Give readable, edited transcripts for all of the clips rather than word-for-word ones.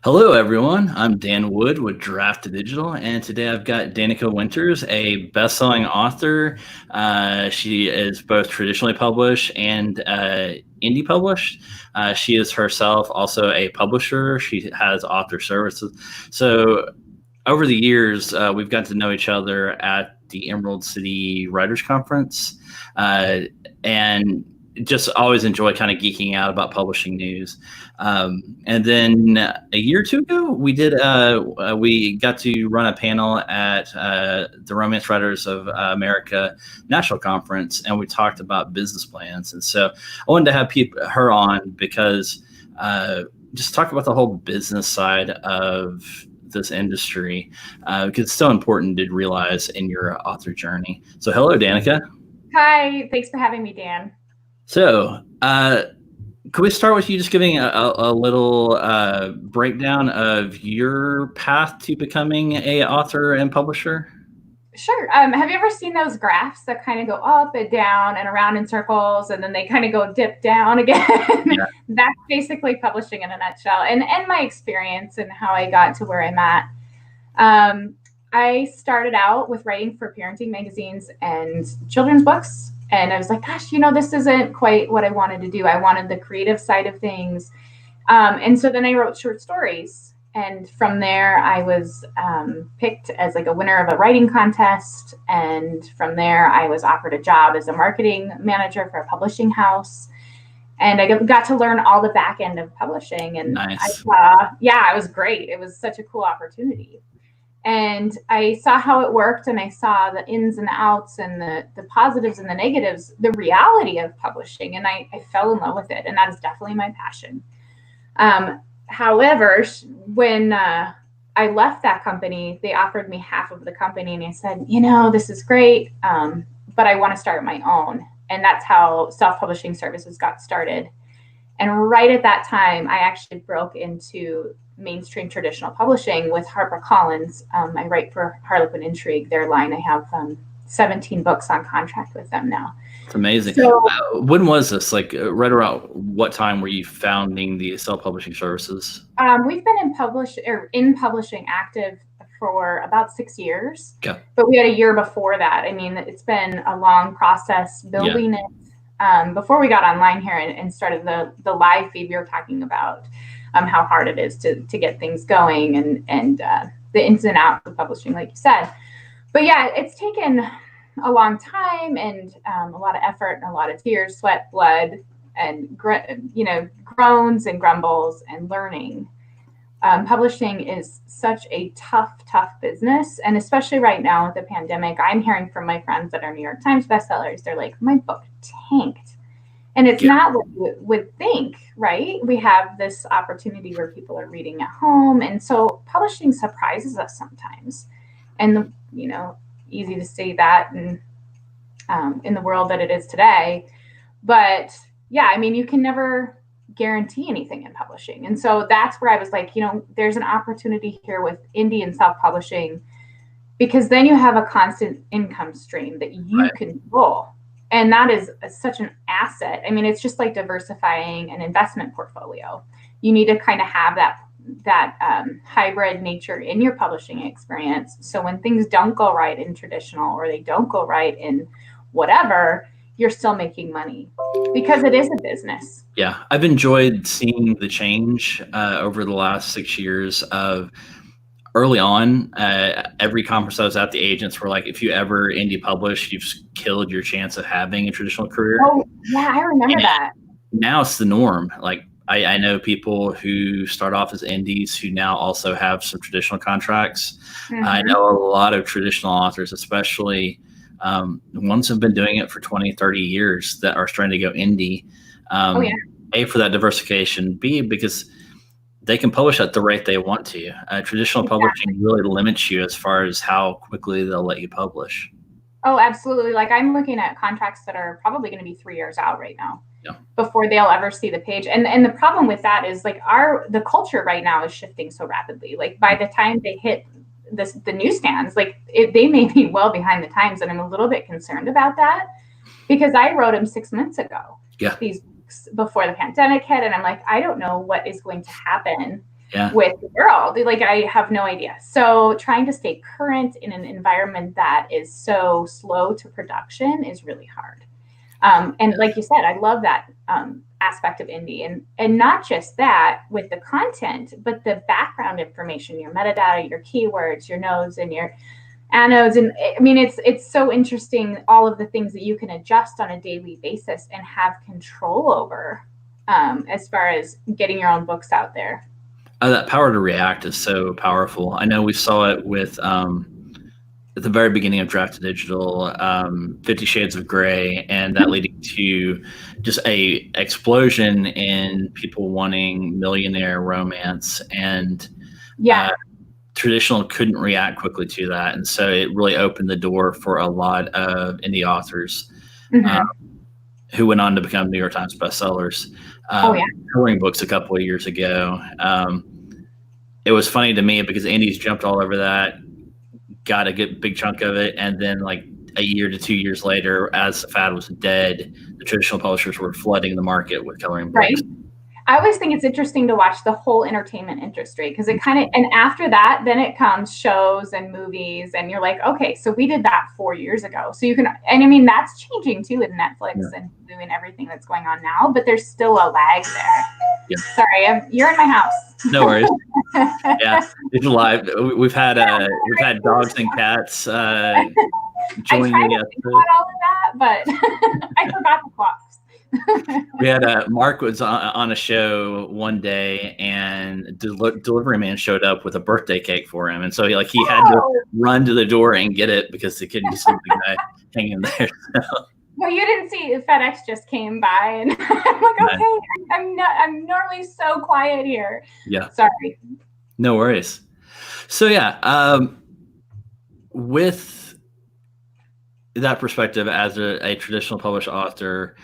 Hello, everyone. I'm Dan Wood with Draft Digital, and today I've got Danica Winters, a best-selling author. She is both traditionally published and indie published. She is herself also a publisher. She has author services. So over the years, we've got to know each other at the Emerald City Writers Conference, and just always enjoy kind of geeking out about publishing news. And then a year or two ago, we got to run a panel at the Romance Writers of America National Conference, and we talked about business plans. And so I wanted to have her on because just talk about the whole business side of this industry, because it's so important to realize in your author journey. So hello, Danica. Hi, thanks for having me, Dan. So could we start with you just giving a little breakdown of your path to becoming a author and publisher? Sure. Have you ever seen those graphs that kind of go up and down and around in circles, and then they kind of go dip down again? Yeah. That's basically publishing in a nutshell, and my experience and how I got to where I'm at. I started out with writing for parenting magazines and children's books. And I was like, gosh, this isn't quite what I wanted to do. I wanted the creative side of things. And so then I wrote short stories. And from there, I was picked as like a winner of a writing contest. And from there, I was offered a job as a marketing manager for a publishing house. And I got to learn all the back end of publishing. And nice. It was great. It was such a cool opportunity. And I saw how it worked, and I saw the ins and outs and the positives and the negatives, the reality of publishing. And I fell in love with it. And that is definitely my passion. However, when I left that company, they offered me half of the company. And I said, this is great, but I want to start my own. And that's how self-publishing services got started. And right at that time, I actually broke into mainstream traditional publishing with HarperCollins. I write for Harlequin Intrigue, their line. I have 17 books on contract with them now. It's amazing. So, when was this? Like right around what time were you founding the self-publishing services? We've been in publishing active for about 6 years. Okay. But we had a year before that. I mean, it's been a long process building it. Before we got online here and started the live feed, we were talking about how hard it is to get things going and the ins and outs of publishing, like you said. But yeah, it's taken a long time and a lot of effort and a lot of tears, sweat, blood, and groans and grumbles and learning. Publishing is such a tough business, and especially right now with the pandemic, I'm hearing from my friends that are New York Times bestsellers. They're like, my book tanked. And it's not what you would think, right? We have this opportunity where people are reading at home. And so publishing surprises us sometimes. And, easy to say that in the world that it is today. But yeah, I mean, you can never guarantee anything in publishing. And so that's where I was like, there's an opportunity here with indie and self-publishing, because then you have a constant income stream that you control. And that is such an asset. I mean, it's just like diversifying an investment portfolio. You need to kind of have that hybrid nature in your publishing experience. So when things don't go right in traditional, or they don't go right in whatever, you're still making money, because it is a business. Yeah, I've enjoyed seeing the change over the last 6 years of early on. Every conference I was at, the agents were like, if you ever indie publish, you've killed your chance of having a traditional career. Oh, yeah, I remember that. Now it's the norm. Like I know people who start off as indies who now also have some traditional contracts. Mm-hmm. I know a lot of traditional authors, especially ones who've been doing it for 20, 30 years, that are starting to go indie. A, for that diversification. B, because they can publish at the rate they want to. Traditional publishing really limits you as far as how quickly they'll let you publish. Oh, absolutely. Like I'm looking at contracts that are probably going to be 3 years out right now before they'll ever see the page. And the problem with that is like the culture right now is shifting so rapidly. Like by the time they hit the newsstands, like they may be well behind the times. And I'm a little bit concerned about that, because I wrote them 6 months ago. Yeah. These before the pandemic hit, and I'm like, I don't know what is going to happen Yeah. with the world. Like, I have no idea. So trying to stay current in an environment that is so slow to production is really hard. And like you said, I love that aspect of indie, and not just that with the content, but the background information, your metadata, your keywords, your nodes and your anodes. And I mean, it's so interesting, all of the things that you can adjust on a daily basis and have control over, as far as getting your own books out there. That power to react is so powerful. I know we saw it with at the very beginning of Draft Digital, 50 Shades of Grey, and that leading to just a explosion in people wanting millionaire romance, and traditional couldn't react quickly to that, and so it really opened the door for a lot of indie authors who went on to become New York Times bestsellers. Coloring books a couple of years ago. It was funny to me because indies jumped all over that, got a good big chunk of it, and then like a year to 2 years later, as the fad was dead, the traditional publishers were flooding the market with coloring books. Right. I always think it's interesting to watch the whole entertainment industry, because it kind of, and after that, then it comes shows and movies, and you're like, okay, so we did that 4 years ago. So you can, and I mean, that's changing too with Netflix and doing everything that's going on now, but there's still a lag there. Yeah. Sorry, you're in my house. No worries. Yeah, it's live. We've had dogs and cats joining the episode. All of that, but I forgot the clocks. We had Mark was on a show one day, and delivery man showed up with a birthday cake for him, and so he had to run to the door and get it because he couldn't just leave the guy hanging there. So. Well, you didn't see FedEx just came by, and I'm like, okay, I'm normally so quiet here. Yeah, sorry. No worries. So yeah, with that perspective as a traditional published author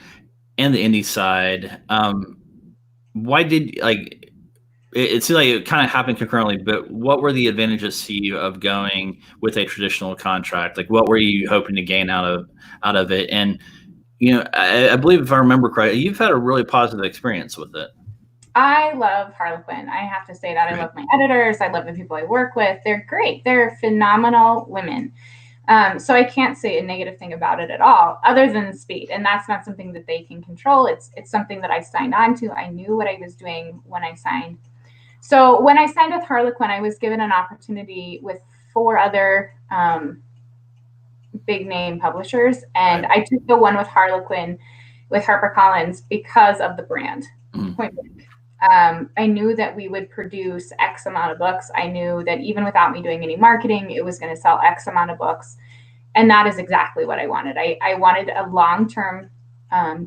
and the indie side, why did it seemed like it kind of happened concurrently, but what were the advantages to you of going with a traditional contract? Like, what were you hoping to gain out of it? And, I believe, if I remember correctly, you've had a really positive experience with it. I love Harlequin. I have to say that. I love my editors. I love the people I work with. They're great. They're phenomenal women. So I can't say a negative thing about it at all, other than speed. And that's not something that they can control. It's something that I signed on to. I knew what I was doing when I signed. So when I signed with Harlequin, I was given an opportunity with 4 other big name publishers. And I took the one with Harlequin with HarperCollins because of the brand. Point blank. I knew that we would produce X amount of books. I knew that even without me doing any marketing, it was going to sell X amount of books. And that is exactly what I wanted. I wanted a long-term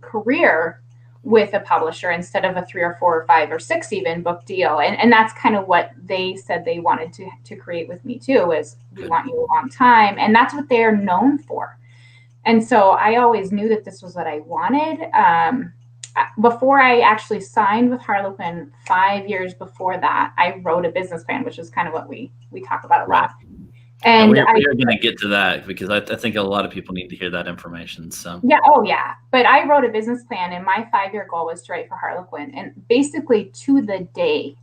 career with a publisher instead of a 3 or 4 or 5 or 6 even book deal. And that's kind of what they said they wanted to create with me too, is we want you a long time. And that's what they're known for. And so I always knew that this was what I wanted. Before I actually signed with Harlequin, 5 years before that, I wrote a business plan, which is kind of what we talk about a lot. And we are going to get to that because I think a lot of people need to hear that information. So yeah, oh yeah. But I wrote a business plan, and my 5-year goal was to write for Harlequin. And basically, to the day,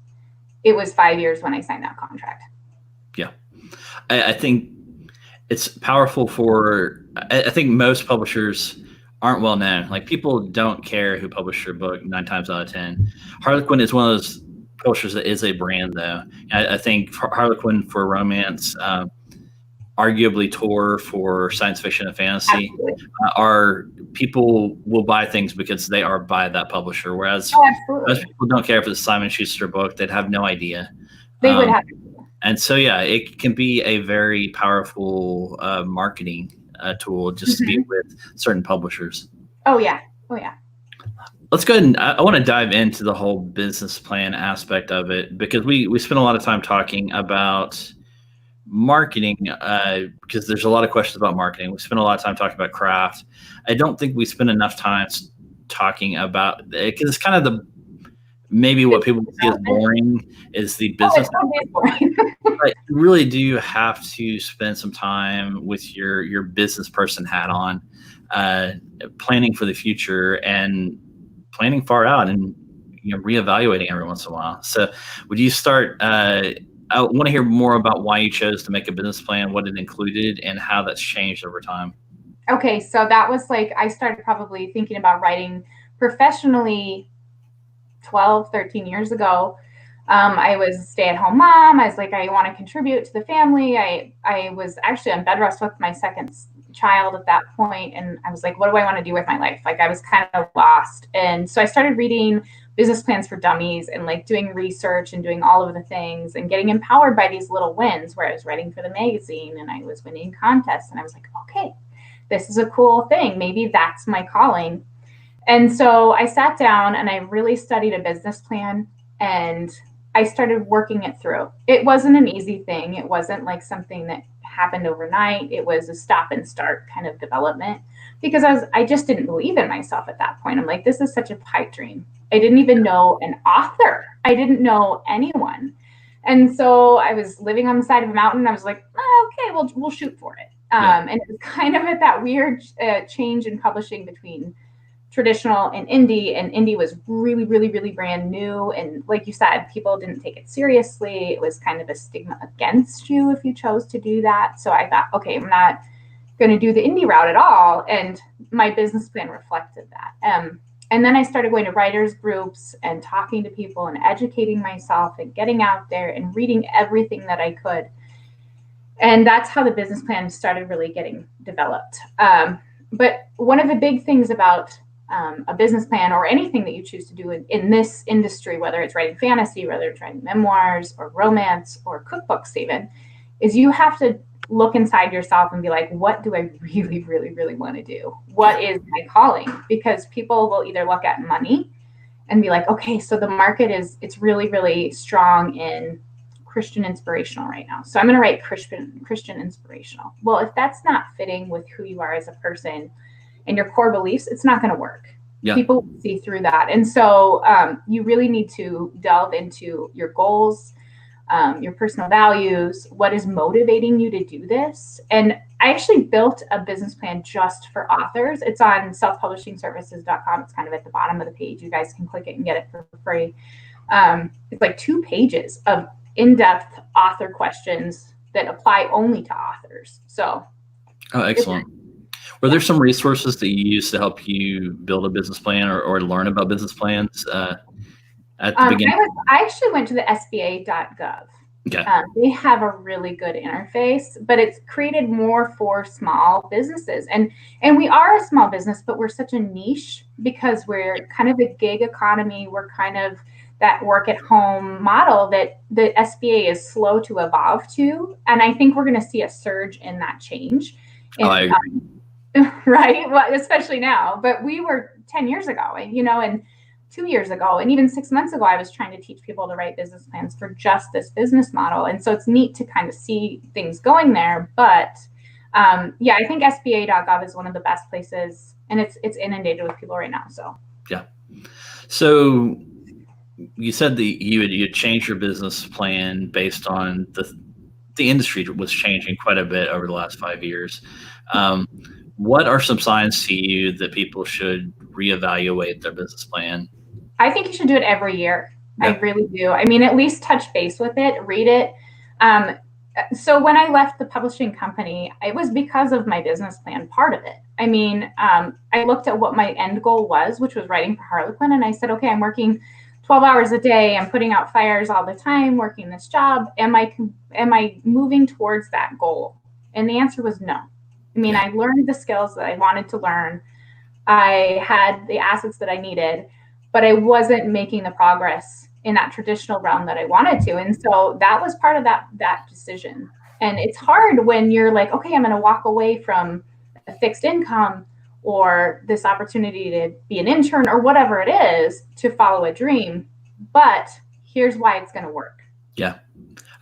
it was 5 years when I signed that contract. Yeah, I think it's powerful for. I think most publishers aren't well known. Like, people don't care who published your book 9 times out of 10. Harlequin is one of those publishers that is a brand, though. I think Harlequin for romance, arguably Tor for science fiction and fantasy, are people will buy things because they are by that publisher. Whereas most people don't care if it's a Simon Schuster book; they'd have no idea. They would have. And so, yeah, it can be a very powerful marketing tool just to be with certain publishers. Oh yeah. Oh yeah. Let's go ahead and I want to dive into the whole business plan aspect of it, because we spend a lot of time talking about marketing because there's a lot of questions about marketing. We spend a lot of time talking about craft. I don't think we spend enough time talking about it because it's kind of maybe what people see as boring is the business. But you really do have to spend some time with your business person hat on, planning for the future and planning far out. And reevaluating every once in a while. So would you start, I want to hear more about why you chose to make a business plan, what it included, and how that's changed over time. Okay, so that was like, I started probably thinking about writing professionally 12, 13 years ago. I was a stay-at-home mom. I was like, I want to contribute to the family. I was actually on bed rest with my second child at that point, and I was like, what do I want to do with my life? Like, I was kind of lost. And so I started reading business plans for dummies and like doing research and doing all of the things and getting empowered by these little wins where I was writing for the magazine and I was winning contests. And I was like, okay, this is a cool thing. Maybe that's my calling. And so I sat down and I really studied a business plan and I started working it through. It wasn't an easy thing. It wasn't like something that happened overnight. It was a stop and start kind of development because I just didn't believe in myself at that point. I'm like, this is such a pipe dream. I didn't even know an author. I didn't know anyone. And so I was living on the side of a mountain. I was like, oh, okay, we'll shoot for it. And it was kind of at that weird change in publishing between traditional and indie was really, really, really brand new. And like you said, people didn't take it seriously. It was kind of a stigma against you if you chose to do that. So I thought, okay, I'm not going to do the indie route at all. And my business plan reflected that. And then I started going to writers groups and talking to people and educating myself and getting out there and reading everything that I could. And that's how the business plan started really getting developed. But one of the big things about a business plan or anything that you choose to do in this industry, whether it's writing fantasy, whether it's writing memoirs or romance or cookbooks even, is you have to look inside yourself and be like, what do I really, really, really want to do? What is my calling? Because people will either look at money and be like, okay, so the market it's really, really strong in Christian inspirational right now. So I'm going to write Christian inspirational. Well, if that's not fitting with who you are as a person and your core beliefs, it's not going to work. Yeah. People see through that. And so you really need to delve into your goals, your personal values, what is motivating you to do this. And I actually built a business plan just for authors. It's on selfpublishingservices.com. It's kind of at the bottom of the page. You guys can click it and get it for free. It's like 2 pages of in-depth author questions that apply only to authors. So, oh, excellent. Were there some resources that you used to help you build a business plan or learn about business plans at the beginning? I actually went to the SBA.gov. Okay. They have a really good interface, but it's created more for small businesses. And we are a small business, but we're such a niche because we're kind of a gig economy. We're kind of that work at home model that the SBA is slow to evolve to. And I think we're going to see a surge in that change. I agree. Right? Well, especially now. But we were 10 years ago, and 2 years ago, and even 6 months ago, I was trying to teach people to write business plans for just this business model. And so it's neat to kind of see things going there. But I think SBA.gov is one of the best places, and it's inundated with people right now. So yeah. So you said that you had changed your business plan based on the industry was changing quite a bit over the last 5 years. What are some signs to you that people should reevaluate their business plan? I think you should do it every year. Yeah. I really do. I mean, at least touch base with it, read it. So when I left the publishing company, it was because of my business plan, part of it. I mean, I looked at what my end goal was, which was writing for Harlequin. And I said, okay, I'm working 12 hours a day. I'm putting out fires all the time, working this job. Am I moving towards that goal? And the answer was no. I mean, I learned the skills that I wanted to learn. I had the assets that I needed, but I wasn't making the progress in that traditional realm that I wanted to. And so that was part of that decision. And it's hard when you're like, okay, I'm going to walk away from a fixed income or this opportunity to be an intern or whatever it is to follow a dream. But here's why it's going to work. Yeah.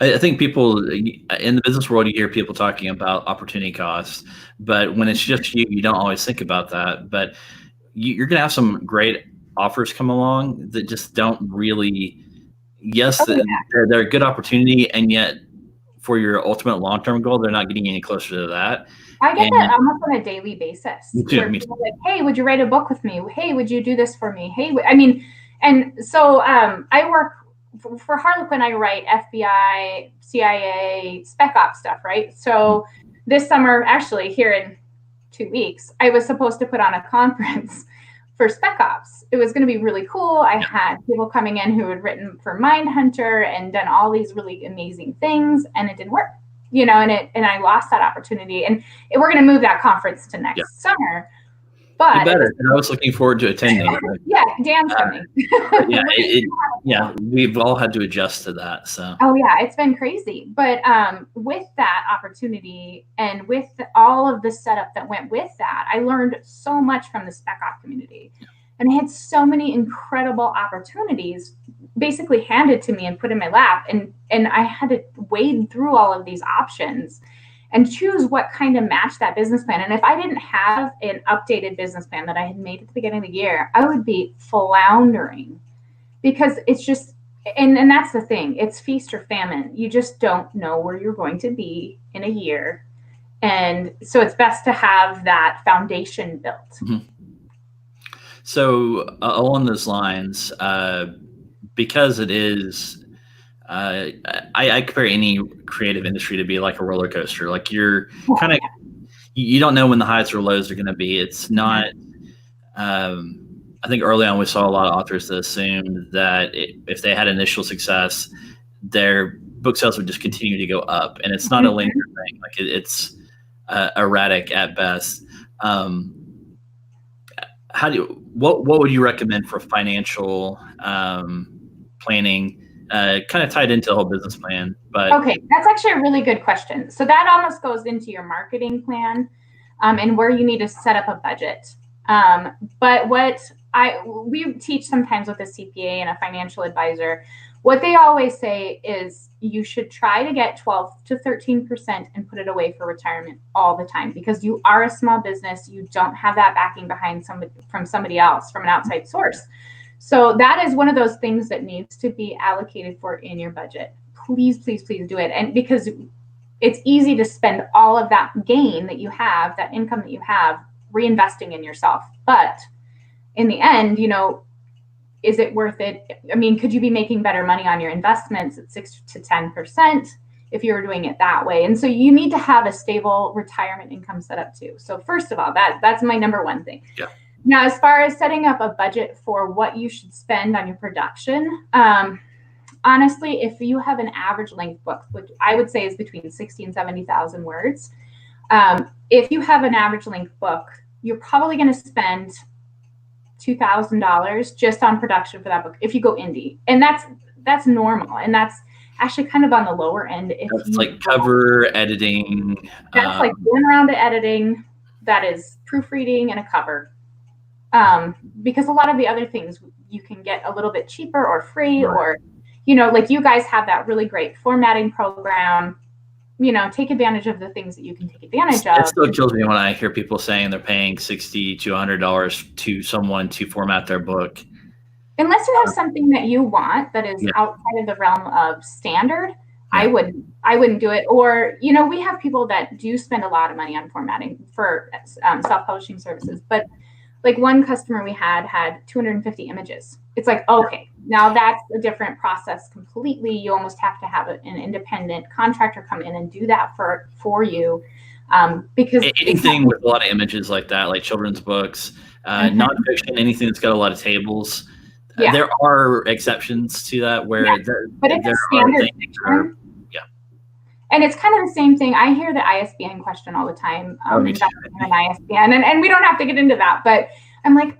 I think people in the business world, you hear people talking about opportunity costs, but when it's just you don't always think about that. But you're going to have some great offers come along that just don't really, they're a good opportunity. And yet for your ultimate long-term goal, they're not getting any closer to that. I get that almost on a daily basis. Me too. Like, hey, would you write a book with me? Hey, would you do this for me? Hey, I mean, And so I work for Harlequin. I write FBI, CIA, spec ops stuff, right? So this summer, actually here in 2 weeks, I was supposed to put on a conference for spec ops. It was going to be really cool. I had people coming in who had written for Mindhunter and done all these really amazing things, and it didn't work, and I lost that opportunity. And we're going to move that conference to next summer. But better. And I was looking forward to attending. Yeah, Dan's coming. We've all had to adjust to that. So. Oh yeah, it's been crazy. But with that opportunity and with all of the setup that went with that, I learned so much from the spec op community, and I had so many incredible opportunities basically handed to me and put in my lap, and I had to wade through all of these options and choose what kind of matched that business plan. And if I didn't have an updated business plan that I had made at the beginning of the year, I would be floundering, because it's just, and that's the thing, it's feast or famine. You just don't know where you're going to be in a year. And so it's best to have that foundation built. Mm-hmm. So along those lines, because it is, I compare any creative industry to be like a roller coaster. Like you're kind of, you don't know when the highs or lows are going to be. It's not, I think early on we saw a lot of authors that assumed that if they had initial success, their book sales would just continue to go up. And it's not a linear thing. Like it's erratic at best. What would you recommend for financial planning? Kind of tied into the whole business plan, but okay, that's actually a really good question. So that almost goes into your marketing plan, and where you need to set up a budget. But what we teach sometimes with a CPA and a financial advisor, what they always say is you should try to get 12 to 13% and put it away for retirement all the time, because you are a small business. You don't have that backing behind somebody else, from an outside source. So that is one of those things that needs to be allocated for in your budget. Please, please, please do it. And because it's easy to spend all of that gain that you have, that income that you have, reinvesting in yourself. But in the end, is it worth it? I mean, could you be making better money on your investments at 6 to 10% if you were doing it that way? And so you need to have a stable retirement income set up too. So first of all, that's my number one thing. Yeah. Now, as far as setting up a budget for what you should spend on your production, honestly, if you have an average length book, which I would say is between 60 and 70,000 words, if you have an average length book, you're probably going to spend $2,000 just on production for that book if you go indie. And that's normal. And that's actually kind of on the lower end. It's like cover editing. That's like one round of editing. That is proofreading and a cover. Because a lot of the other things you can get a little bit cheaper or free, or, like you guys have that really great formatting program. Take advantage of the things that you can take advantage of. It still kills me when I hear people saying they're paying $60 to $100 to someone to format their book. Unless you have something that you want that is outside of the realm of standard, I wouldn't do it. Or, we have people that do spend a lot of money on formatting for self-publishing services, but like one customer we had 250 images. It's like, okay, now that's a different process completely. You almost have to have an independent contractor come in and do that for you. Because anything with a lot of images like that, like children's books, nonfiction, anything that's got a lot of tables, there are exceptions to that where but it's a standard. And it's kind of the same thing. I hear the ISBN question all the time. An ISBN, and we don't have to get into that, but I'm like,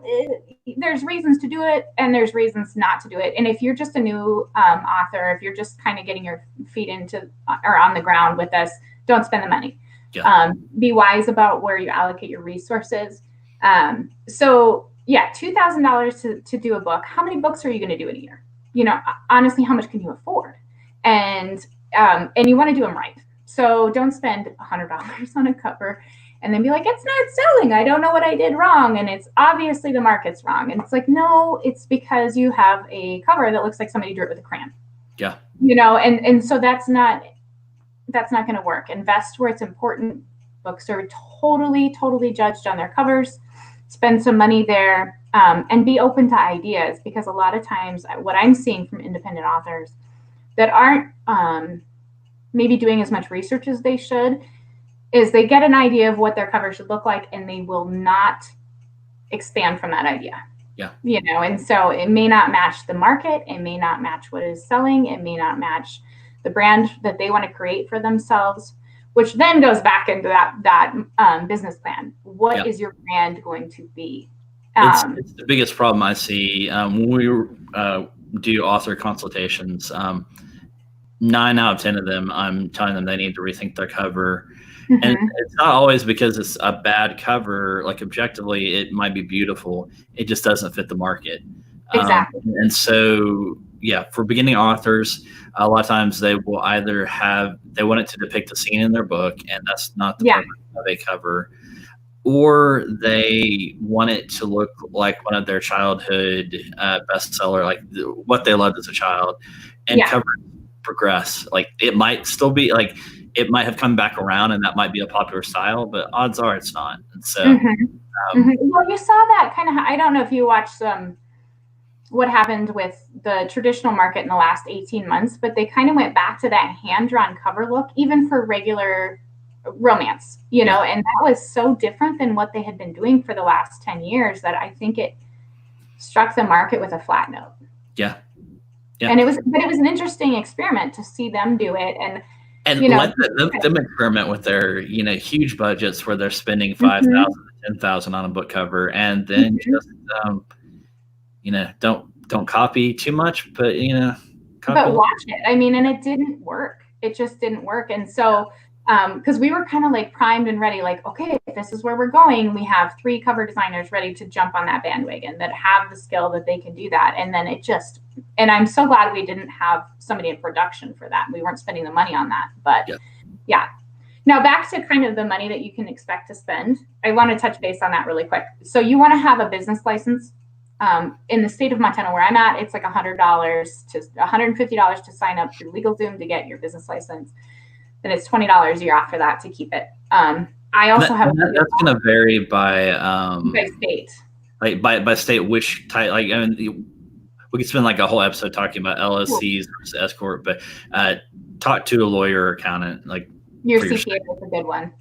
there's reasons to do it and there's reasons not to do it. And if you're just a new author, if you're just kind of getting your feet into or on the ground with us, don't spend the money. Be wise about where you allocate your resources. So $2,000 to do a book. How many books are you going to do in a year? Honestly, how much can you afford? And you want to do them right. So don't spend $100 on a cover and then be like, it's not selling. I don't know what I did wrong. And it's obviously the market's wrong. And it's like, no, it's because you have a cover that looks like somebody drew it with a crayon. Yeah. And so that's not going to work. Invest where it's important. Books are totally, totally judged on their covers. Spend some money there. and be open to ideas, because a lot of times what I'm seeing from independent authors that aren't maybe doing as much research as they should is they get an idea of what their cover should look like and they will not expand from that idea. Yeah. And so it may not match the market. It may not match what is selling. It may not match the brand that they want to create for themselves, which then goes back into that business plan. What is your brand going to be? It's the biggest problem I see when we do author consultations. 9 out of 10 of them, I'm telling them they need to rethink their cover. Mm-hmm. And it's not always because it's a bad cover. Like objectively, it might be beautiful. It just doesn't fit the market. Exactly. And so, for beginning authors, a lot of times they will either they want it to depict a scene in their book, and that's not the purpose of a cover, or they want it to look like one of their childhood bestseller, like what they loved as a child, and cover progress. Like it might still be like it might have come back around and that might be a popular style, but odds are it's not. And so well, you saw that kind of, I don't know if you watched what happened with the traditional market in the last 18 months, but they kind of went back to that hand-drawn cover look, even for regular romance, and that was so different than what they had been doing for the last 10 years that I think it struck the market with a flat note. Yeah. And it was an interesting experiment to see them do it. And let them experiment with their, huge budgets where they're spending $5,000 to $10,000 on a book cover, and then just, don't copy too much, but but watch it. I mean, and it didn't work. It just didn't work. And so, because we were kind of like primed and ready, like, okay, this is where we're going. We have 3 cover designers ready to jump on that bandwagon that have the skill that they can do that. And then and I'm so glad we didn't have somebody in production for that. We weren't spending the money on that, but Now back to kind of the money that you can expect to spend. I want to touch base on that really quick. So you want to have a business license. In the state of Montana where I'm at, it's like $100 to $150 to sign up through LegalZoom to get your business license. Then it's $20 a year after that to keep it. I also have that's going to vary by state. Like by state, which type? Like I mean, we could spend like a whole episode talking about LLCs versus S corp, but talk to a lawyer or accountant. Like your CPA is a good one.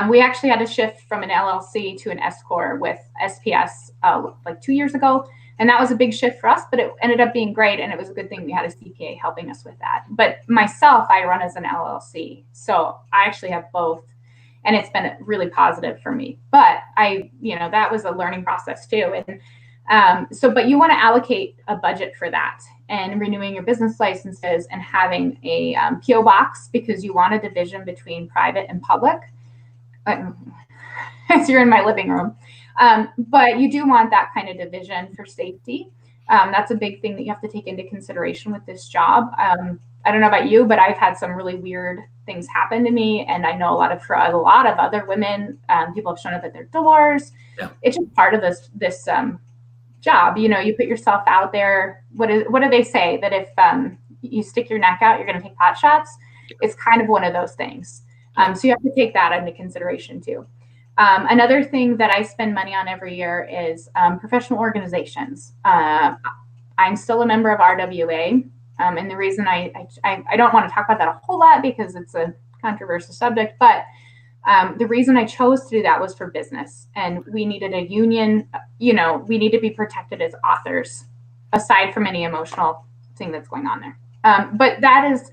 We actually had to shift from an LLC to an S corp with SPS like 2 years ago. And that was a big shift for us, but it ended up being great. And it was a good thing we had a CPA helping us with that. But myself, I run as an LLC. So I actually have both. And it's been really positive for me. But that was a learning process too. And but you want to allocate a budget for that and renewing your business licenses and having a PO box, because you want a division between private and public. As you're in my living room. But you do want that kind of division for safety. That's a big thing that you have to take into consideration with this job. I don't know about you, but I've had some really weird things happen to me. And I know for a lot of other women, people have shown up at their doors. Yeah. It's just part of this job. You put yourself out there. What do they say? That if you stick your neck out, you're going to take pot shots. It's kind of one of those things. So you have to take that into consideration too. Another thing that I spend money on every year is professional organizations. I'm still a member of RWA. And the reason I don't want to talk about that a whole lot because it's a controversial subject, but the reason I chose to do that was for business. And we needed a union, we need to be protected as authors, aside from any emotional thing that's going on there. But that is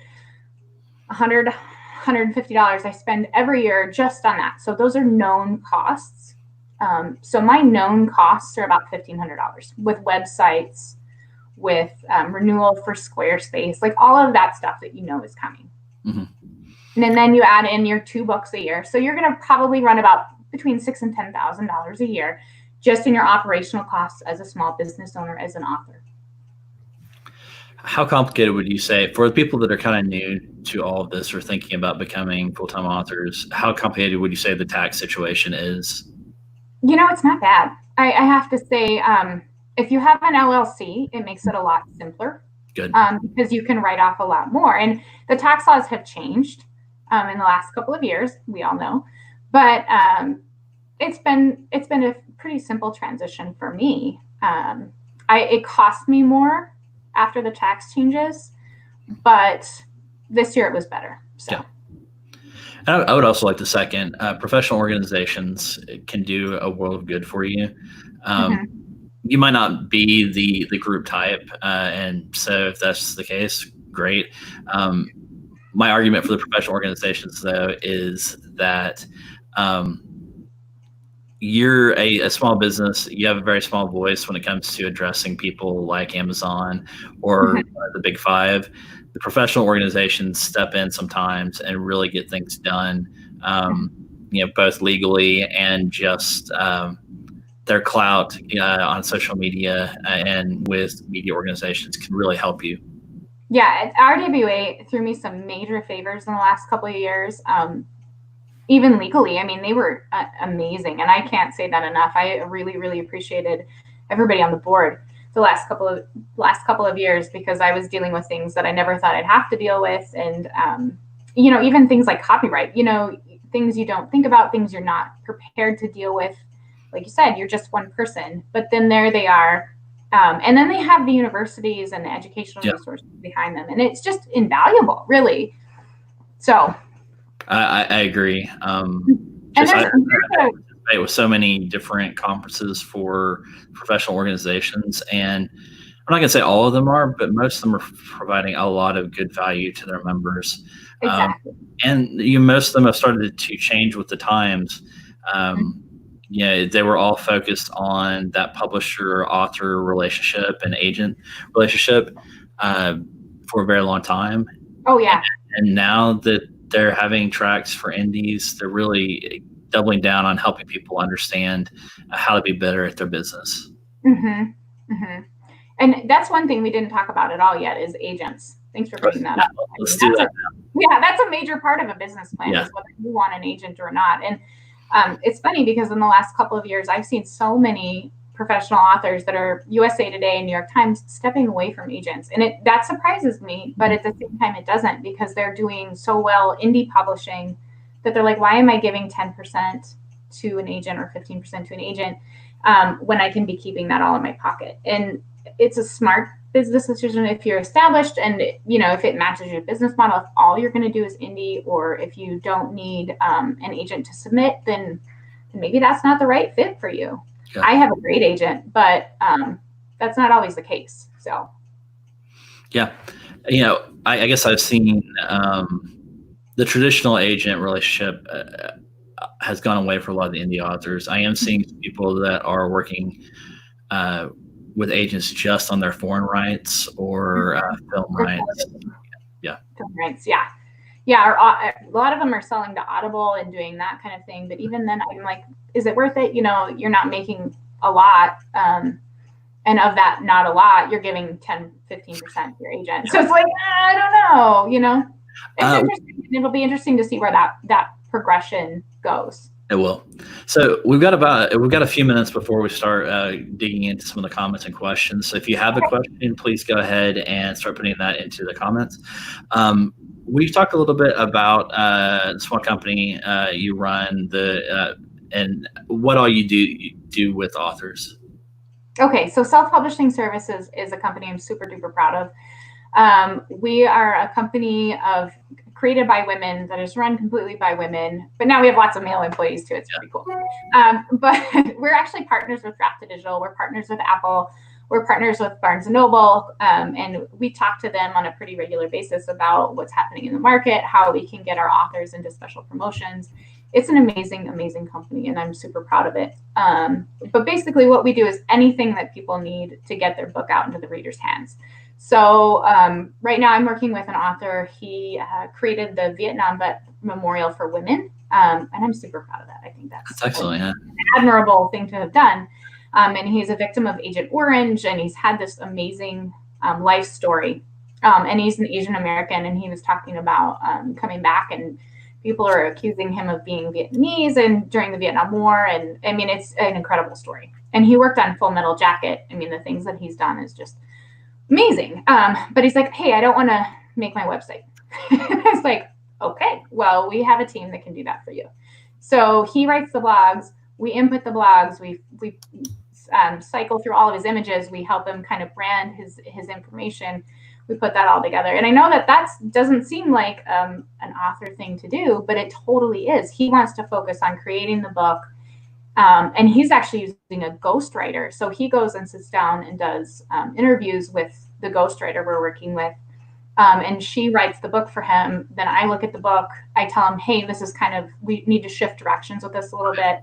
$150 I spend every year just on that. So those are known costs. So my known costs are about $1,500 with websites, with renewal for Squarespace, like all of that stuff that is coming. Mm-hmm. And then you add in your 2 books a year. So you're going to probably run about between $6,000 and $10,000 a year just in your operational costs as a small business owner, as an author. How complicated would you say, for the people that are kind of new to all of this or thinking about becoming full-time authors, how complicated would you say the tax situation is? It's not bad. I have to say, if you have an LLC, it makes it a lot simpler. Good. Because you can write off a lot more. And the tax laws have changed in the last couple of years, we all know. But it's been a pretty simple transition for me. It cost me more after the tax changes, but this year it was better. So. Yeah. I would also like to second, professional organizations can do a world of good for you. You might not be the group type, and so if that's the case, great. My argument for the professional organizations, though, is that you're a small business. You have a very small voice when it comes to addressing people like Amazon or the big five. The professional organizations step in sometimes and really get things done, both legally and just their clout on social media and with media organizations can really help you. Yeah, RWA threw me some major favors in the last couple of years. Even legally, I mean, they were amazing, and I can't say that enough. I really, really appreciated everybody on the board the last couple of years, because I was dealing with things that I never thought I'd have to deal with, and even things like copyright. Things you don't think about, things you're not prepared to deal with. Like you said, you're just one person, but then there they are, and then they have the universities and the educational resources behind them, and it's just invaluable, really. So. I agree. I participate with so many different conferences for professional organizations, and I'm not going to say all of them are, but most of them are providing a lot of good value to their members. Exactly. And most of them have started to change with the times. They were all focused on that publisher-author relationship and agent relationship for a very long time. Oh, yeah. And now that they're having tracks for indies, they're really doubling down on helping people understand how to be better at their business. And that's one thing we didn't talk about at all yet is agents. Thanks for bringing that up. Let's do that now. Yeah, that's a major part of a business plan, is whether you want an agent or not. And it's funny because in the last couple of years, I've seen so many professional authors that are USA Today and New York Times stepping away from agents. And that surprises me, but at the same time, it doesn't, because they're doing so well indie publishing that they're like, why am I giving 10% to an agent or 15% to an agent when I can be keeping that all in my pocket? And it's a smart business decision if you're established and, if it matches your business model. If all you're going to do is indie, or if you don't need an agent to submit, then maybe that's not the right fit for you. Yeah. I have a great agent, but that's not always the case. So, yeah, I guess I've seen the traditional agent relationship has gone away for a lot of the indie authors. I am seeing people that are working with agents just on their foreign rights or film rights. Yeah, film rights. Yeah. A lot of them are selling to Audible and doing that kind of thing. But even then, I'm like, is it worth it? You're not making a lot. And of that, not a lot, you're giving 10, 15% to your agent. So it's like, I don't know, It's interesting. It'll be interesting to see where that progression goes. It will. So we've got a few minutes before we start digging into some of the comments and questions. So if you have a question, please go ahead and start putting that into the comments. We've talked a little bit about the small company you run, and what all you do with authors. Okay, so Self-Publishing Services is a company I'm super duper proud of. We are a company created by women that is run completely by women, but now we have lots of male employees too. It's pretty cool. But we're actually partners with Draft to Digital. We're partners with Apple. We're partners with Barnes & Noble, and we talk to them on a pretty regular basis about what's happening in the market, how we can get our authors into special promotions. It's an amazing, amazing company, and I'm super proud of it. But basically what we do is anything that people need to get their book out into the reader's hands. So right now I'm working with an author. He created the Vietnam Vet Memorial for Women, and I'm super proud of that. I think that's excellent, an admirable thing to have done. And he's a victim of Agent Orange, and he's had this amazing life story. And he's an Asian American, and he was talking about coming back, and people are accusing him of being Vietnamese and during the Vietnam War. And I mean, it's an incredible story. And he worked on Full Metal Jacket. I mean, the things that he's done is just amazing. But he's like, hey, I don't want to make my website. I was like, okay, well, we have a team that can do that for you. So he writes the blogs. We input the blogs. We cycle through all of his images. We help him kind of brand his information. We put that all together. And I know that doesn't seem like an author thing to do, but it totally is. He wants to focus on creating the book. And he's actually using a ghostwriter. So he goes and sits down and does interviews with the ghostwriter we're working with. And she writes the book for him. Then I look at the book. I tell him, hey, this is we need to shift directions with this a little bit.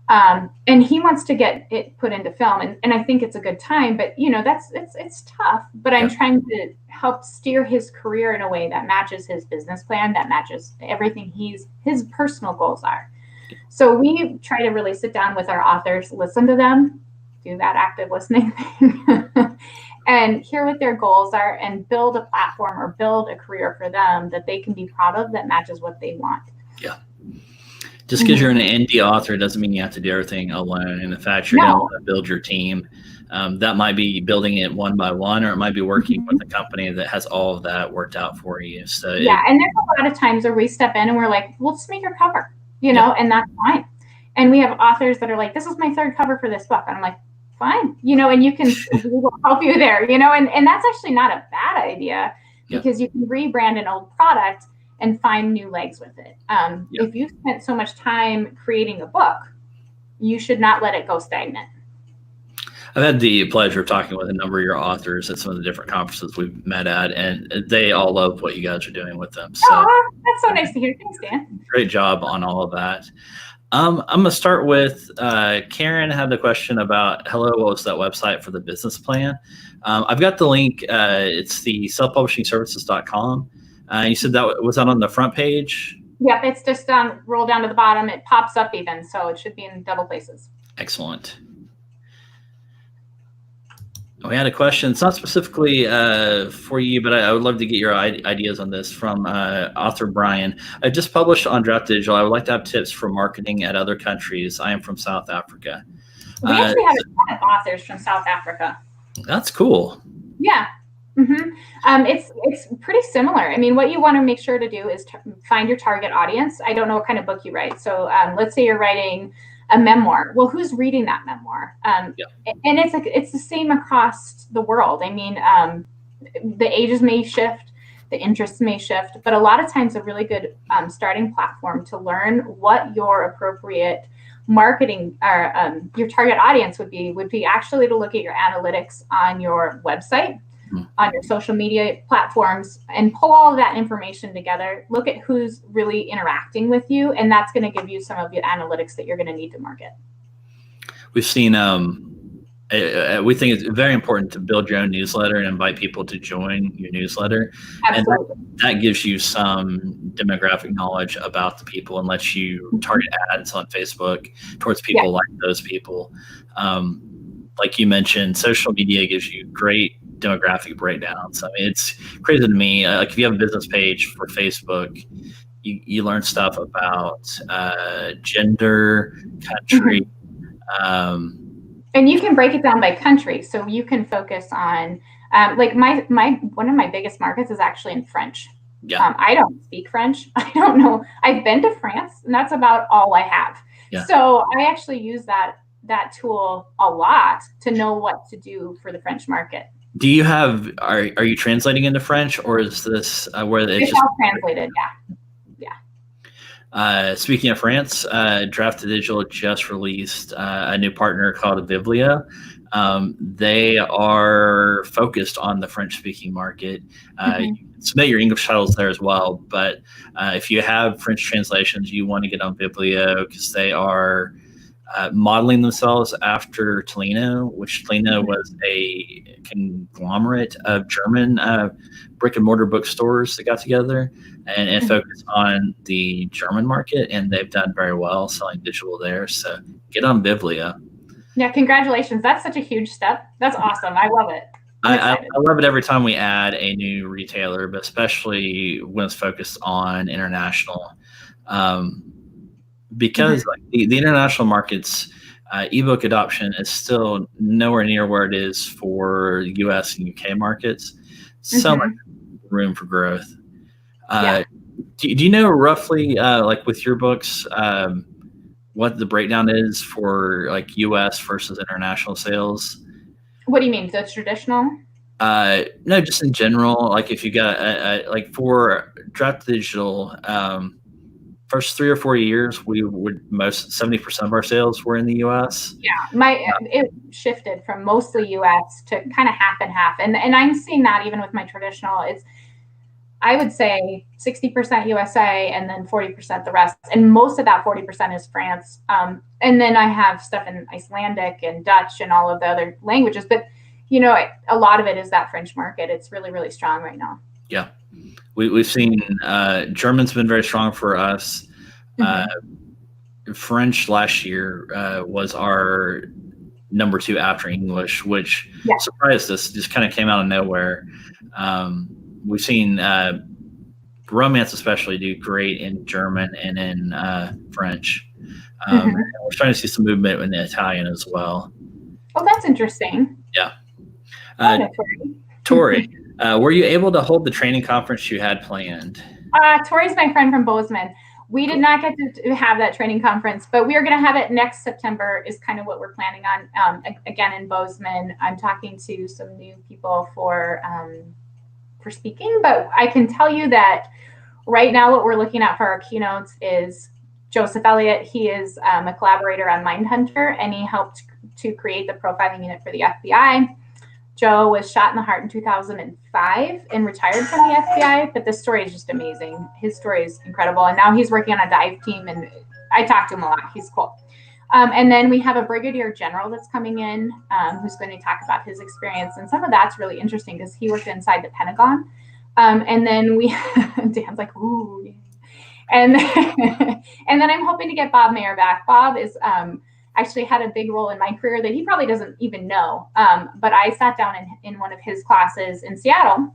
And he wants to get it put into film. And I think it's a good time, but it's tough, but I'm trying to help steer his career in a way that matches his business plan, that matches everything his personal goals are. So we try to really sit down with our authors, listen to them, do that active listening thing, and hear what their goals are and build a platform or build a career for them that they can be proud of, that matches what they want. Yeah. Just because you're an indie author doesn't mean you have to do everything alone. And in fact, you're going to build your team. That might be building it one by one, or it might be working with a company that has all of that worked out for you. So and there's a lot of times where we step in and we're like, we'll just make your cover, and that's fine. And we have authors that are like, this is my third cover for this book. And I'm like, fine, and you can, we will help you there, and that's actually not a bad idea, because you can rebrand an old product and find new legs with it. If you spent so much time creating a book, you should not let it go stagnant. I've had the pleasure of talking with a number of your authors at some of the different conferences we've met at, and they all love what you guys are doing with them. So that's so nice to hear. Thanks, Dan. Great job on all of that. I'm going to start with Karen had the question about, hello, what was that website for the business plan? I've got the link. It's the selfpublishingservices.com. You said that was that on the front page? Yep, it's just roll down to the bottom. It pops up even, so it should be in double places. Excellent. We had a question. It's not specifically for you, but I would love to get your ideas on this from author Brian. I just published on Draft Digital. I would like to have tips for marketing at other countries. I am from South Africa. We actually have a lot of authors from South Africa. That's cool. Yeah. It's pretty similar. I mean, what you want to make sure to do is find your target audience. I don't know what kind of book you write. So let's say you're writing a memoir. Well, who's reading that memoir? And it's the same across the world. I mean, the ages may shift, the interests may shift, but a lot of times a really good starting platform to learn what your appropriate marketing or your target audience would be actually to look at your analytics on your website, on your social media platforms, and pull all of that information together. Look at who's really interacting with you, and that's going to give you some of your analytics that you're going to need to market. We've seen, we think it's very important to build your own newsletter and invite people to join your newsletter. Absolutely. And that gives you some demographic knowledge about the people and lets you target ads on Facebook towards people like those people. Like you mentioned, social media gives you great demographic breakdowns. I mean, it's crazy to me. Like if you have a business page for Facebook, you learn stuff about gender, country. And you can break it down by country. So you can focus on, like one of my biggest markets is actually in French. Yeah. I don't speak French. I don't know. I've been to France, and that's about all I have. Yeah. So I actually use that tool a lot to know what to do for the French market. Do you have, are you translating into French, or is this where it's just all translated? Yeah. Speaking of France, Draft Digital just released a new partner called Vivlia. They are focused on the French-speaking market. You can submit your English titles there as well, but if you have French translations, you want to get on Vivlia because they are modeling themselves after Tolino, which Tolino was a conglomerate of German brick and mortar bookstores that got together and focused on the German market, and they've done very well selling digital there. So get on Vivlia. Yeah, congratulations. That's such a huge step. That's awesome. I love it. I love it every time we add a new retailer, but especially when it's focused on international. Because like the international markets, ebook adoption is still nowhere near where it is for US and UK markets. So much room for growth. Do you know roughly, like with your books, what the breakdown is for like U.S. versus international sales? What do you mean? So it's traditional? No, just in general. Like if you got like for Draft Digital, first 3 or 4 years, we would 70% of our sales were in the U.S. Yeah, it shifted from mostly U.S. to kind of half and half, and I'm seeing that even with my traditional. I would say 60% USA and then 40% the rest. And most of that 40% is France. And then I have stuff in Icelandic and Dutch and all of the other languages. But, a lot of it is that French market. It's really, really strong right now. Yeah. We've seen German's been very strong for us. French last year was our number 2 after English, which surprised us. Just kind of came out of nowhere. We've seen romance especially do great in German and in French. And we're starting to see some movement in the Italian as well. Oh, that's interesting. Yeah. Tori, were you able to hold the training conference you had planned? Tori's my friend from Bozeman. We did not get to have that training conference, but we are going to have it next September is kind of what we're planning on. Again, in Bozeman, I'm talking to some new people for speaking, but I can tell you that right now what we're looking at for our keynotes is Joseph Elliott. He is a collaborator on Mindhunter, and he helped to create the profiling unit for the FBI. Joe was shot in the heart in 2005 and retired from the FBI, but this story is just amazing. His story is incredible, and now he's working on a dive team, and I talk to him a lot. He's cool. And then we have a brigadier general that's coming in who's going to talk about his experience. And some of that's really interesting because he worked inside the Pentagon. And then Dan's like, ooh. And then I'm hoping to get Bob Mayer back. Bob is actually had a big role in my career that he probably doesn't even know. But I sat down in one of his classes in Seattle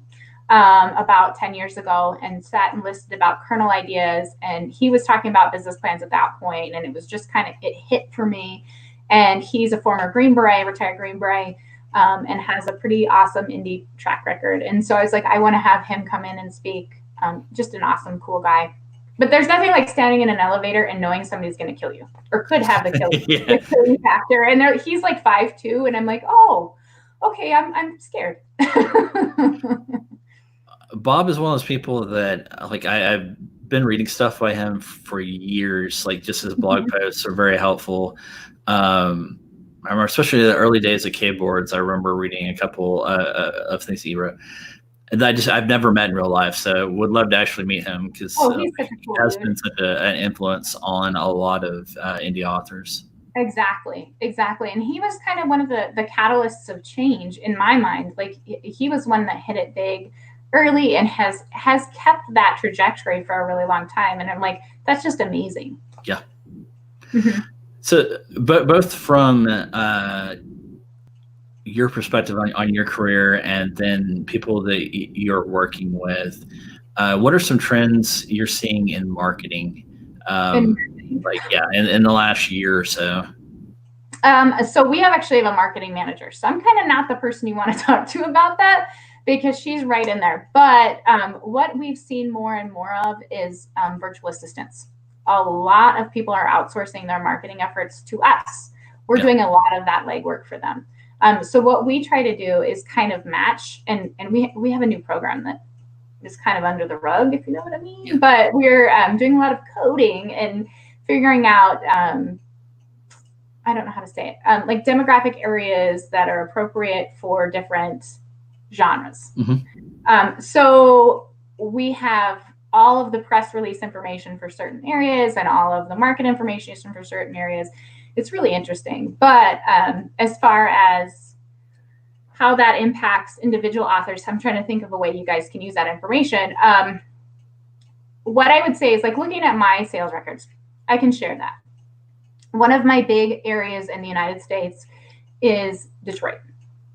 about 10 years ago and sat and listened about kernel ideas. And he was talking about business plans at that point, and it was just it hit for me. And he's a former Green Beret, retired Green Beret, and has a pretty awesome indie track record. And so I was like, I want to have him come in and speak. Just an awesome, cool guy. But there's nothing like standing in an elevator and knowing somebody's going to kill you or could have the killing factor. And he's like 5'2", and I'm like, oh, okay, I'm scared. Bob is one of those people that like I've been reading stuff by him for years. Like just his blog posts are very helpful. I remember especially the early days of K-boards. I remember reading a couple of things he wrote. And I've never met in real life, so would love to actually meet him because he has been such an influence on a lot of indie authors. Exactly. And he was kind of one of the catalysts of change in my mind. Like he was one that hit it big early and has kept that trajectory for a really long time. And I'm like, that's just amazing. Yeah. So, but both from your perspective on your career and then people that you're working with, what are some trends you're seeing in marketing? In the last year or so? So we actually have a marketing manager. So I'm kind of not the person you want to talk to about that because she's right in there. But what we've seen more and more of is virtual assistants. A lot of people are outsourcing their marketing efforts to us. We're doing a lot of that legwork for them. So what we try to do is kind of match, and we have a new program that is kind of under the rug, if you know what I mean. Yeah. But we're doing a lot of coding and figuring out, I don't know how to say it, like demographic areas that are appropriate for different genres. So we have all of the press release information for certain areas and all of the market information for certain areas. It's really interesting. But as far as how that impacts individual authors, I'm trying to think of a way you guys can use that information. What I would say is like looking at my sales records, I can share that. One of my big areas in the United States is Detroit.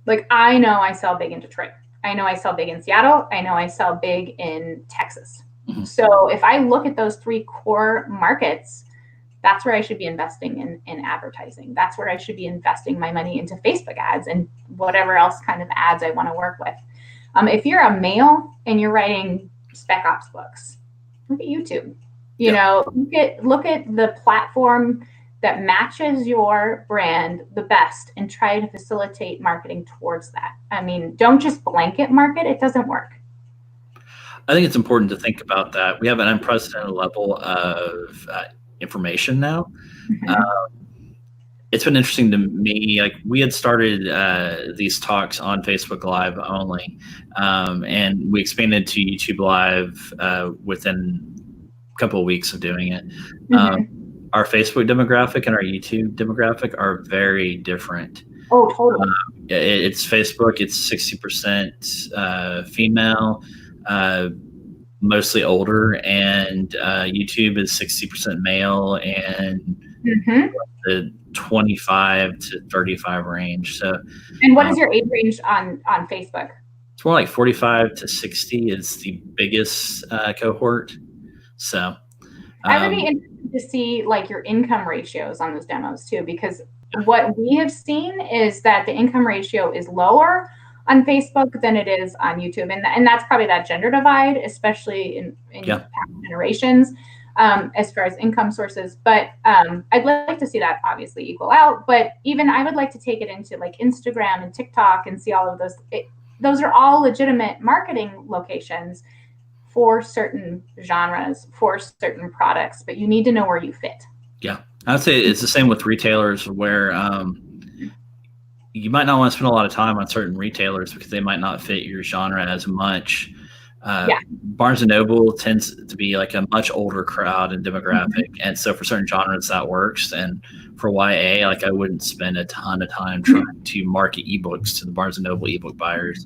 Like I know I sell big in Detroit. I know I sell big in Seattle. I know I sell big in Texas. So if I look at those 3 core markets, that's where I should be investing in advertising. That's where I should be investing my money into Facebook ads and whatever else kind of ads I want to work with. If you're a male and you're writing spec ops books, look at YouTube. You know, look at the platform that matches your brand the best and try to facilitate marketing towards that. I mean, don't just blanket market. It doesn't work. I think it's important to think about that. We have an unprecedented level of information now. It's been interesting to me. Like, we had started these talks on Facebook Live only, and we expanded to YouTube Live within a couple of weeks of doing it. Our Facebook demographic and our YouTube demographic are very different. Oh, totally. It's Facebook. It's 60% female, mostly older, and YouTube is 60% male and the 25 to 35 range. So, and what is your age range on Facebook? It's more like 45 to 60 is the biggest cohort. So I would be interested to see like your income ratios on those demos too, because what we have seen is that the income ratio is lower on Facebook than it is on YouTube. And that's probably that gender divide, especially in past generations, as far as income sources. But I'd like to see that obviously equal out. But even I would like to take it into like Instagram and TikTok and see all of those. Those are all legitimate marketing locations for certain genres, for certain products, but you need to know where you fit. Yeah, I'd say it's the same with retailers, where you might not want to spend a lot of time on certain retailers because they might not fit your genre as much. Barnes and Noble tends to be like a much older crowd and demographic, and so for certain genres that works. And for YA, like, I wouldn't spend a ton of time trying to market ebooks to the Barnes and Noble ebook buyers.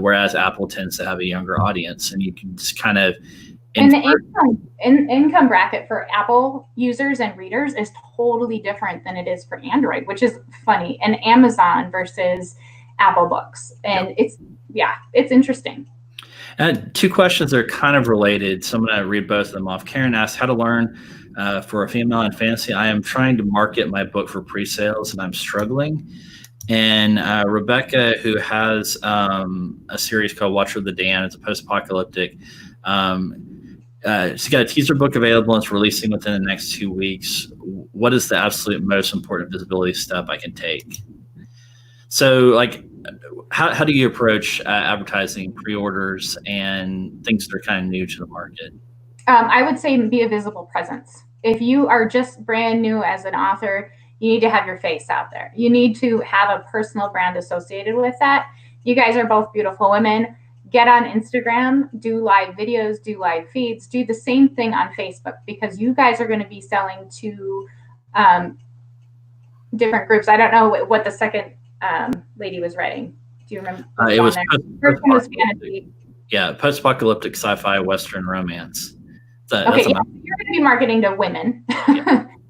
Whereas Apple tends to have a younger audience, and you can just kind of and the income bracket for Apple users and readers is totally different than it is for Android, which is funny, and Amazon versus Apple books. And it's interesting. Two questions that are kind of related, so I'm going to read both of them off. Karen asked, how to learn for a female in fantasy. I am trying to market my book for pre-sales and I'm struggling. And Rebecca, who has a series called Watcher of the Damned, it's a post-apocalyptic. She's got a teaser book available and it's releasing within the next 2 weeks. What is the absolute most important visibility step I can take? So, like, how do you approach advertising, pre-orders, and things that are kind of new to the market? I would say be a visible presence. If you are just brand new as an author, you need to have your face out there. You need to have a personal brand associated with that. You guys are both beautiful women. Get on Instagram, do live videos, do live feeds, do the same thing on Facebook, because you guys are going to be selling to different groups. I don't know what the second lady was writing. Do you remember? It was fantasy. Yeah, post-apocalyptic sci-fi Western romance. So you're going to be marketing to women.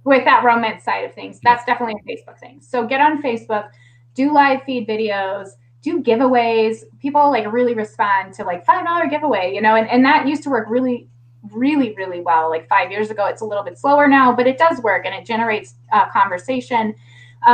With that romance side of things. That's definitely a Facebook thing. So get on Facebook, do live feed videos, do giveaways. People like really respond to like $5 giveaway, you know, and that used to work really, really, really well. Like 5 years ago, it's a little bit slower now, but it does work and it generates conversation.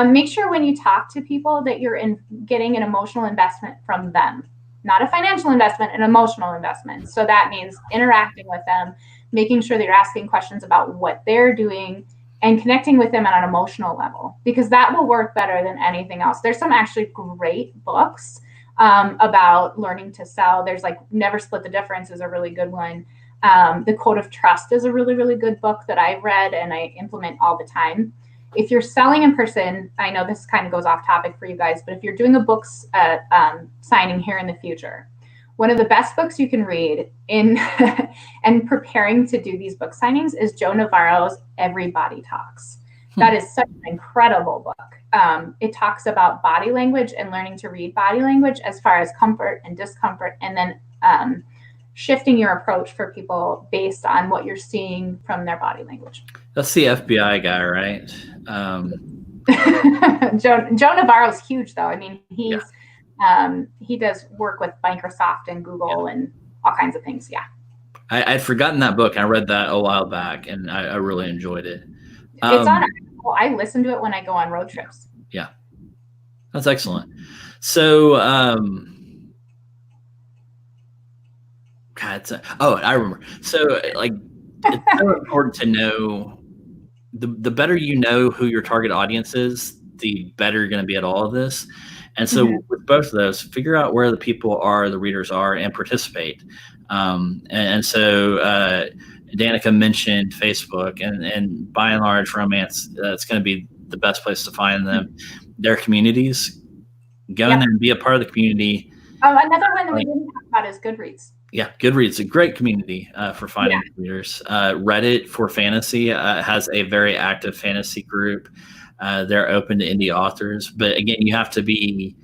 Make sure when you talk to people that you're getting an emotional investment from them, not a financial investment, an emotional investment. So that means interacting with them, making sure that you're asking questions about what they're doing, and connecting with them on an emotional level, because that will work better than anything else. There's some actually great books about learning to sell. There's like Never Split the Difference is a really good one. The Code of Trust is a really, really good book that I've read and I implement all the time. If you're selling in person, I know this kind of goes off topic for you guys, but if you're doing a book signing here in the future, one of the best books you can read in and preparing to do these book signings is Joe Navarro's Everybody Talks. That is such an incredible book. It talks about body language and learning to read body language as far as comfort and discomfort, and then shifting your approach for people based on what you're seeing from their body language. That's the FBI guy, right? Joe Navarro's huge, though. I mean, he does work with Microsoft and Google and all kinds of things. Yeah. I'd forgotten that book. I read that a while back and I really enjoyed it. It's on. I listen to it when I go on road trips. Yeah. That's excellent. So, I remember. So, like, it's so important to know the better you know who your target audience is, the better you're going to be at all of this. And so with both of those, figure out where the people are, the readers are, and participate. And so Danica mentioned Facebook, and by and large, romance, it's going to be the best place to find them. Their communities. Go in there and be a part of the community. Another one that we didn't talk about is Goodreads. Yeah, Goodreads is a great community for finding readers. Reddit for fantasy has a very active fantasy group. They're open to indie authors. But again, you have to be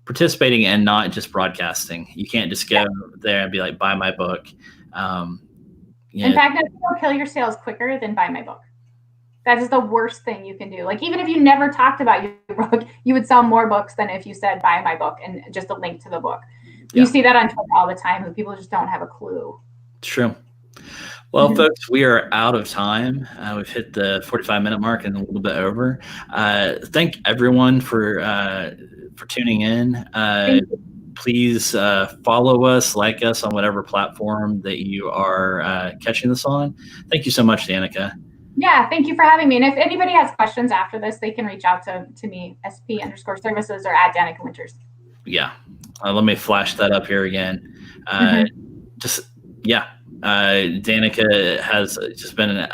participating and not just broadcasting. You can't just go there and be like, buy my book. In fact, it'll kill your sales quicker than buy my book. That is the worst thing you can do. Like, even if you never talked about your book, you would sell more books than if you said buy my book and just a link to the book. You see that on Twitter all the time, and people just don't have a clue. True. Well, folks, we are out of time. We've hit the 45-minute mark and a little bit over. Thank everyone for tuning in. Please follow us, like us on whatever platform that you are catching this on. Thank you so much, Danica. Yeah, thank you for having me. And if anybody has questions after this, they can reach out to me, SP_services or at Danica Winters. Yeah. Let me flash that up here again. Danica has just been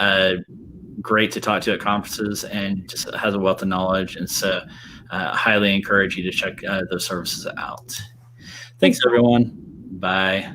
great to talk to at conferences and just has a wealth of knowledge. And so I highly encourage you to check those services out. Thanks, everyone. Bye.